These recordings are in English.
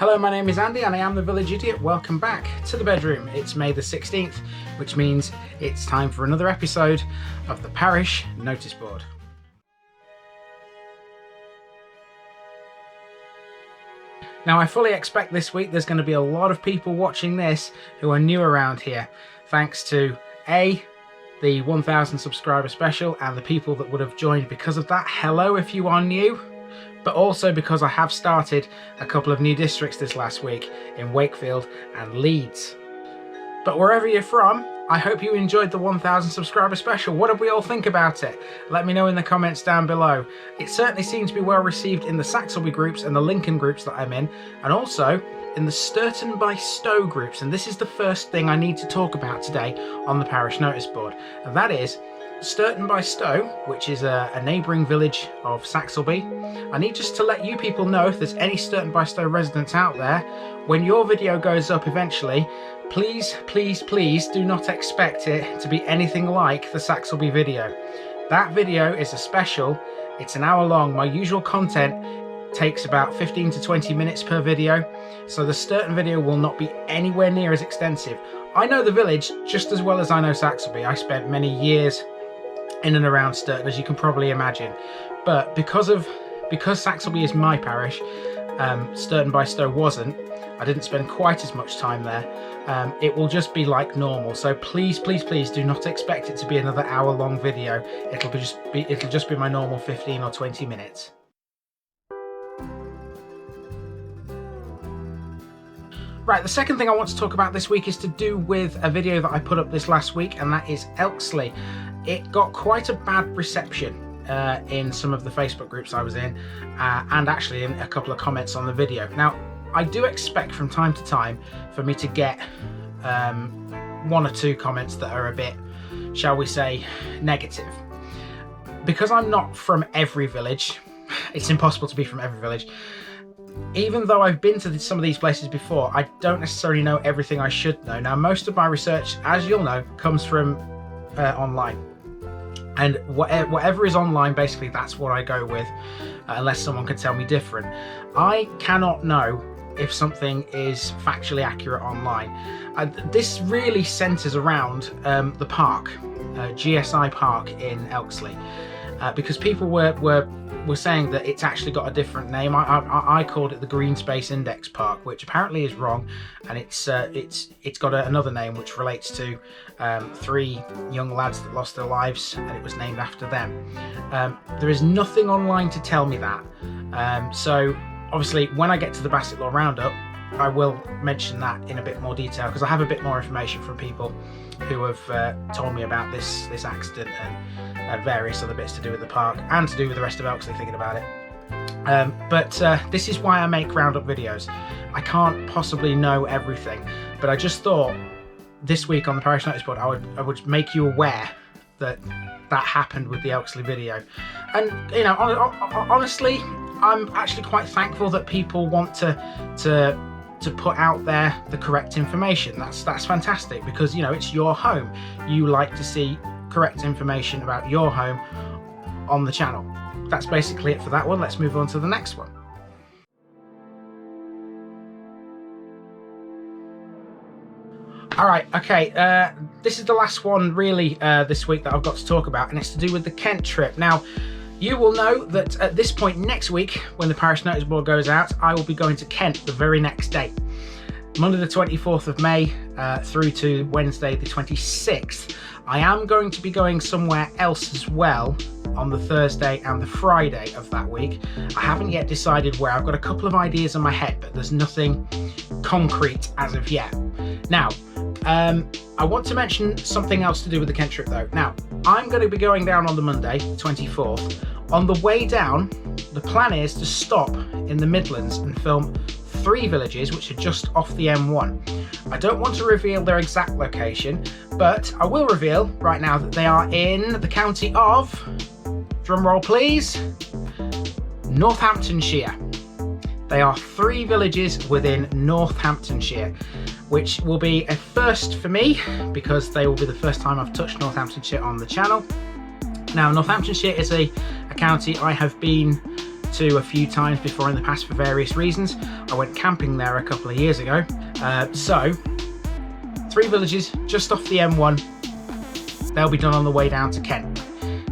Hello, my name is Andy and I am the Village Idiot. Welcome back to the bedroom. It's May the 16th, which means it's time for another episode of the Parish Noticeboard. Now, I fully expect this week there's going to be a lot of people watching this who are new around here, thanks to A, the 1000 subscriber special and the people that would have joined because of that. Hello if you are new. But also because I have started a couple of new districts this last week in Wakefield and Leeds. But wherever you're from, I hope you enjoyed the 1000 subscriber special. What did we all think about it? Let me know in the comments down below. It certainly seems to be well received in the SELBY groups and the Lincoln groups that I'm in, and also in the Sturton by Stow groups. And this is the first thing I need to talk about today on the Parish Noticeboard, and that is Sturton by Stow, which is a neighbouring village of SELBY. I need just to let you people know, if there's any Sturton by Stow residents out there, when your video goes up eventually, please do not expect it to be anything like the SELBY video. That video is a special. It's an hour long. My usual content takes about 15 to 20 minutes per video, so the Sturton video will not be anywhere near as extensive. I know the village just as well as I know SELBY. I spent many years in and around Sturton, as you can probably imagine, but because SELBY is my parish, Sturton by Stow wasn't. I didn't spend quite as much time there. It will just be like normal, so please do not expect it to be another hour-long video. It'll just be my normal 15 or 20 minutes. Right, the second thing I want to talk about this week is to do with a video that I put up this last week, and that is Elkesley. It got quite a bad reception in some of the Facebook groups I was in, and actually in a couple of comments on the video. Now, I do expect from time to time for me to get one or two comments that are a bit, shall we say, negative. Because I'm not from every village, it's impossible to be from every village. Even though I've been to some of these places before, I don't necessarily know everything I should know. Now, most of my research, as you'll know, comes from online. And whatever is online, basically, that's what I go with, unless someone can tell me different. I cannot know if something is factually accurate online. This really centres around the park, GSI Park in Elkesley, because people were saying that it's actually got a different name. I called it the Green Space Index Park, which apparently is wrong, and it's got another name which relates to 3 young lads that lost their lives, and it was named after them. There is nothing online to tell me that, so obviously when I get to the Bassetlaw roundup, I will mention that in a bit more detail, because I have a bit more information from people who have told me about this accident and various other bits to do with the park and to do with the rest of Elkesley, thinking about it. But this is why I make roundup videos. I can't possibly know everything, but I just thought this week on the Parish Noticeboard I would make you aware that happened with the Elkesley video. And you know, honestly, I'm actually quite thankful that people want to put out there the correct information. That's fantastic, because you know, it's your home. You like to see correct information about your home on the channel. That's basically it for that one. Let's move on to the next one. Alright, okay, this is the last one really this week that I've got to talk about, and it's to do with the Kent trip. Now, you will know that at this point next week, when the Parish Noticeboard goes out, I will be going to Kent the very next day. Monday the 24th of May through to Wednesday the 26th. I am going to be going somewhere else as well on the Thursday and the Friday of that week. I haven't yet decided where. I've got a couple of ideas in my head, but there's nothing concrete as of yet. Now, I want to mention something else to do with the Kent trip though. Now, I'm going to be going down on the Monday, 24th. On the way down, the plan is to stop in the Midlands and film 3 villages which are just off the M1. I don't want to reveal their exact location, but I will reveal right now that they are in the county of, drumroll please, Northamptonshire. They are 3 villages within Northamptonshire, which will be a first for me, because they will be the first time I've touched Northamptonshire on the channel. Now, Northamptonshire is a county I have been to a few times before in the past for various reasons. I went camping there a couple of years ago. So 3 villages just off the M1. They'll be done on the way down to Kent.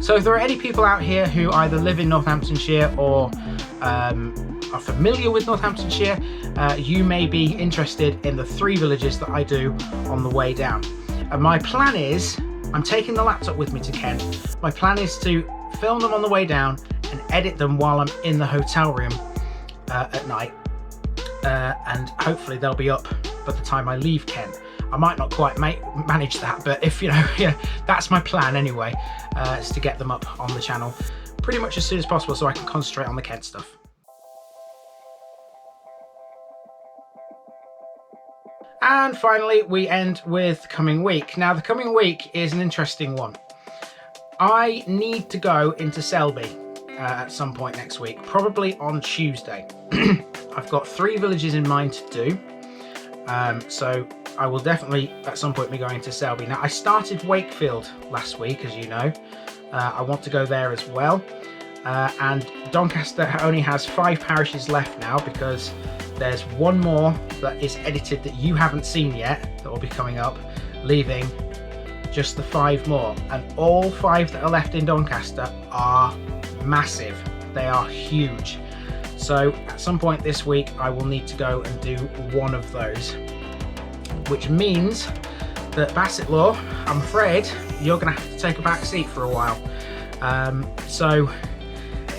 So if there are any people out here who either live in Northamptonshire or are familiar with Northamptonshire, you may be interested in the 3 villages that I do on the way down. And my plan is, I'm taking the laptop with me to Kent. My plan is to film them on the way down and edit them while I'm in the hotel room at night. And hopefully they'll be up by the time I leave Kent. I might not quite manage that, but if yeah, that's my plan anyway, is to get them up on the channel pretty much as soon as possible so I can concentrate on the Kent stuff. And finally, we end with coming week. Now, the coming week is an interesting one. I need to go into SELBY at some point next week, probably on Tuesday. I've got 3 villages in mind to do, so I will definitely at some point be going to SELBY. Now, I started Wakefield last week, as you know. I want to go there as well. And Doncaster only has 5 parishes left now because there's one more that is edited that you haven't seen yet that will be coming up, leaving just the 5 more. And all 5 that are left in Doncaster are massive. They are huge. So at some point this week, I will need to go and do one of those, which means that Bassetlaw, I'm afraid, you're going to have to take a back seat for a while. So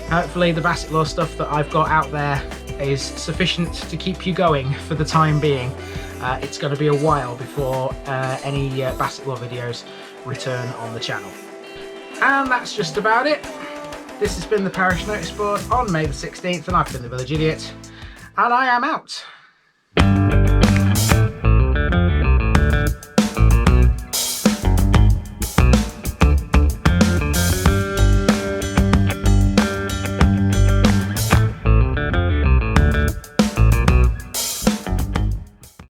hopefully the Bassetlaw stuff that I've got out there is sufficient to keep you going for the time being. It's going to be a while before any Bassetlaw videos return on the channel. And that's just about it. This has been the Parish Noticeboard on May the 16th, and I've been the Village Idiot, and I am out.